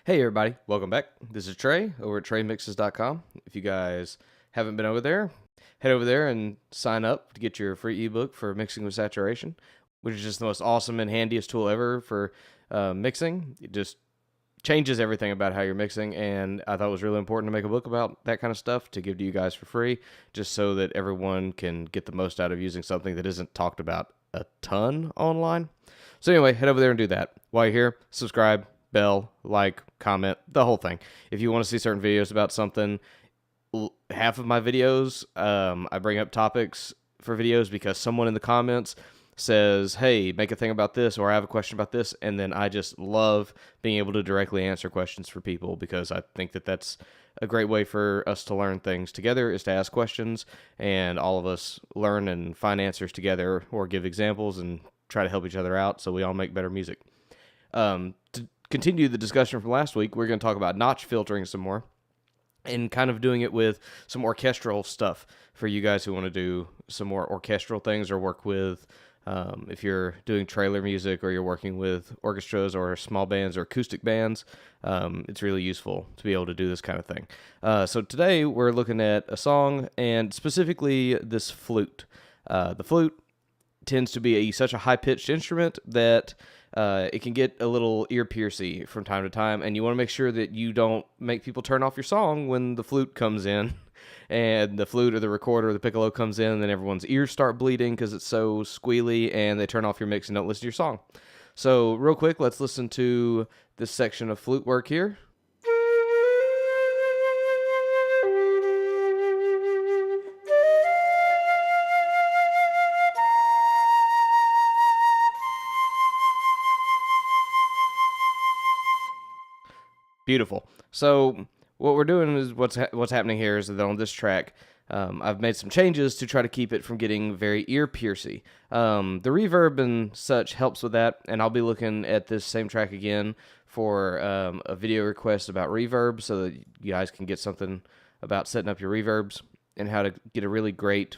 Hey everybody, welcome back. This is Trey over at TreyMixes.com. If you guys haven't been over there, head over there and sign up to get your free ebook for mixing with saturation, which is just the most awesome and handiest tool ever for mixing. It just changes everything about how you're mixing, and I thought it was really important to make a book about that kind of stuff to give to you guys for free, just so that everyone can get the most out of using something that isn't talked about a ton online. So anyway, head over there and do that. While you're here, subscribe, bell, like, comment, the whole thing. If you want to see certain videos about something, half of my videos, I bring up topics for videos because someone in the comments says, hey, make a thing about this, or I have a question about this, and then I just love being able to directly answer questions for people because I think that that's a great way for us to learn things together, is to ask questions, and all of us learn and find answers together or give examples and try to help each other out so we all make better music. To continue the discussion from last week, we're going to talk about notch filtering some more and kind of doing it with some orchestral stuff for you guys who want to do some more orchestral things or work with, if you're doing trailer music or you're working with orchestras or small bands or acoustic bands, it's really useful to be able to do this kind of thing. So today we're looking at a song, and specifically this flute. The flute tends to be such a high-pitched instrument that it can get a little ear-piercy from time to time, and you want to make sure that you don't make people turn off your song when the flute comes in, and the flute or the recorder or the piccolo comes in, and then everyone's ears start bleeding because it's so squealy, and they turn off your mix and don't listen to your song. So real quick, let's listen to this section of flute work here. Beautiful. So what we're doing is what's happening here is that on this track, I've made some changes to try to keep it from getting very ear-piercy. The reverb and such helps with that, and I'll be looking at this same track again for a video request about reverb so that you guys can get something about setting up your reverbs and how to get a really great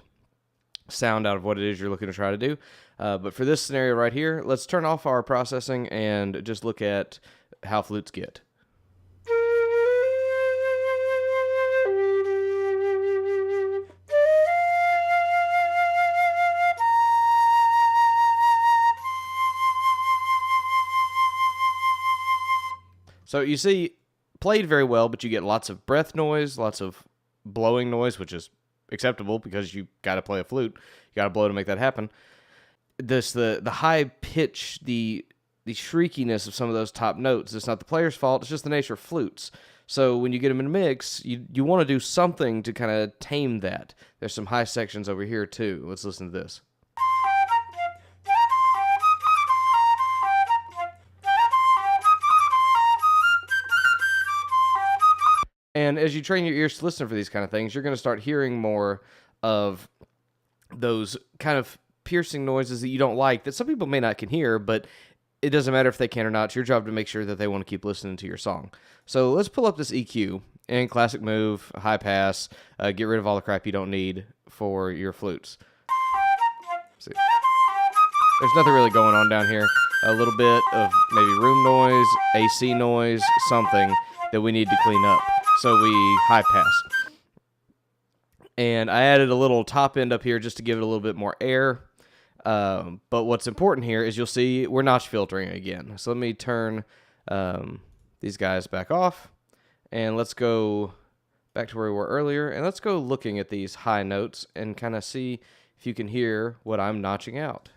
sound out of what it is you're looking to try to do. But for this scenario right here, let's turn off our processing and just look at how flutes get. So you see, played very well, but you get lots of breath noise, lots of blowing noise, which is acceptable because you got to play a flute. You got to blow to make that happen. The high pitch, the shriekiness of some of those top notes, it's not the player's fault. It's just the nature of flutes. So when you get them in a mix, you want to do something to kind of tame that. There's some high sections over here too. Let's listen to this. And as you train your ears to listen for these kind of things, you're going to start hearing more of those kind of piercing noises that you don't like, that some people may not can hear, but it doesn't matter if they can or not. It's your job to make sure that they want to keep listening to your song. So let's pull up this EQ and classic move, high pass, get rid of all the crap you don't need for your flutes. See, there's nothing really going on down here. A little bit of maybe room noise, AC noise, something that we need to clean up. So we high pass. And I added a little top end up here just to give it a little bit more air. But what's important here is you'll see we're notch filtering again. So let me turn these guys back off. And let's go back to where we were earlier. And let's go looking at these high notes and kind of see if you can hear what I'm notching out.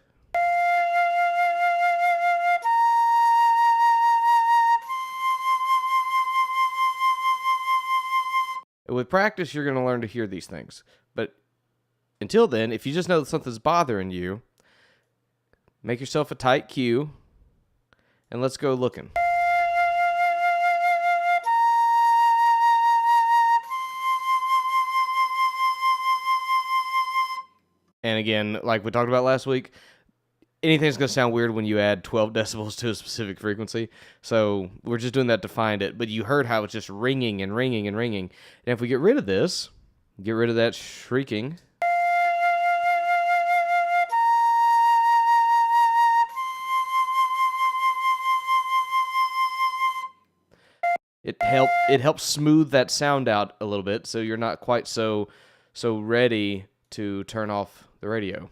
With practice, you're going to learn to hear these things. But until then, if you just know that something's bothering you, make yourself a tight cue, and let's go looking. And again, like we talked about last week, anything's going to sound weird when you add 12 decibels to a specific frequency. So we're just doing that to find it. But you heard how it's just ringing and ringing and ringing. And if we get rid of this, get rid of that shrieking, it helps smooth that sound out a little bit, so you're not quite so ready to turn off the radio.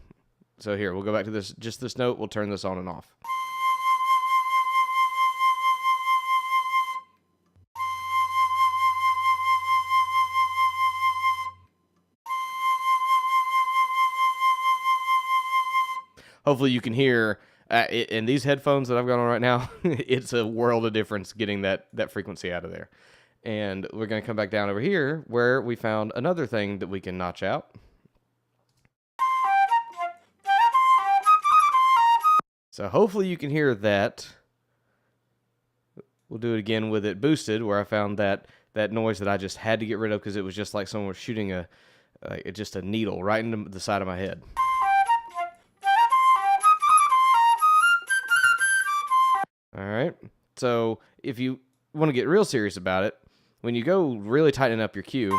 So here, we'll go back to this note. We'll turn this on and off. Hopefully you can hear in these headphones that I've got on right now, it's a world of difference getting that frequency out of there. And we're going to come back down over here where we found another thing that we can notch out. So hopefully you can hear that. We'll do it again with it boosted, where I found that noise that I just had to get rid of because it was just like someone was shooting just a needle right into the side of my head. All right. So if you want to get real serious about it, when you go really tighten up your cue,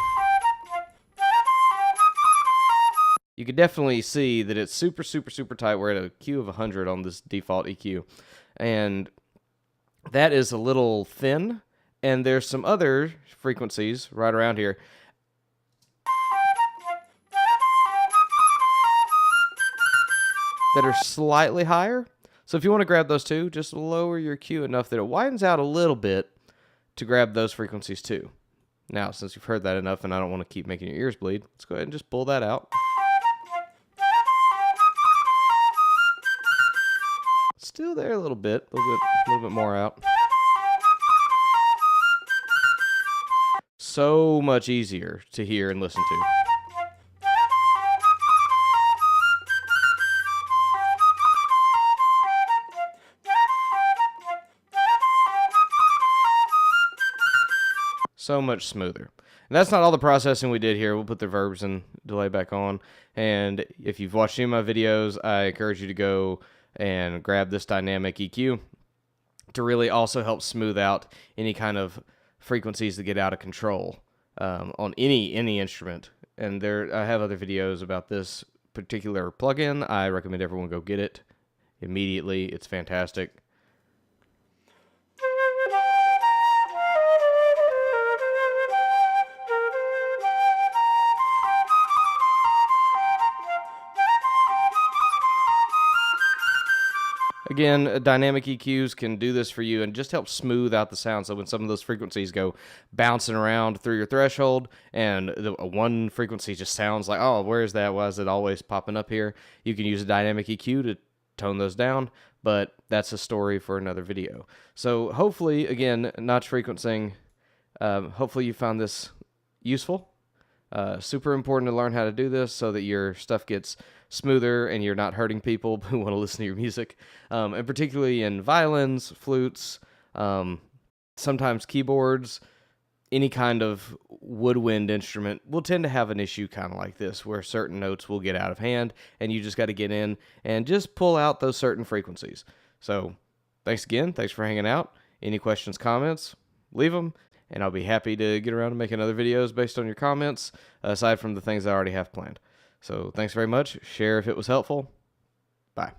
you can definitely see that it's super, super, super tight. We're at a Q of 100 on this default EQ. And that is a little thin. And there's some other frequencies right around here that are slightly higher. So if you want to grab those two, just lower your Q enough that it widens out a little bit to grab those frequencies too. Now, since you've heard that enough and I don't want to keep making your ears bleed, let's go ahead and just pull that out. Still there a little bit more out. So much easier to hear and listen to. So much smoother. And that's not all the processing we did here. We'll put the verbs and delay back on. And if you've watched any of my videos, I encourage you to go and grab this dynamic EQ to really also help smooth out any kind of frequencies that get out of control on any instrument. And I have other videos about this particular plugin. I recommend everyone go get it immediately. It's fantastic. Again, dynamic EQs can do this for you and just help smooth out the sound. So when some of those frequencies go bouncing around through your threshold and one frequency just sounds like, oh, where is that? Why is it always popping up here? You can use a dynamic EQ to tone those down, but that's a story for another video. So hopefully, again, notch frequencing, hopefully you found this useful. Super important to learn how to do this so that your stuff gets smoother and you're not hurting people who want to listen to your music. And particularly in violins, flutes, sometimes keyboards, any kind of woodwind instrument will tend to have an issue kind of like this, where certain notes will get out of hand and you just got to get in and just pull out those certain frequencies. So thanks again. Thanks for hanging out. Any questions, comments, leave them. And I'll be happy to get around to making other videos based on your comments, aside from the things I already have planned. So thanks very much. Share if it was helpful. Bye.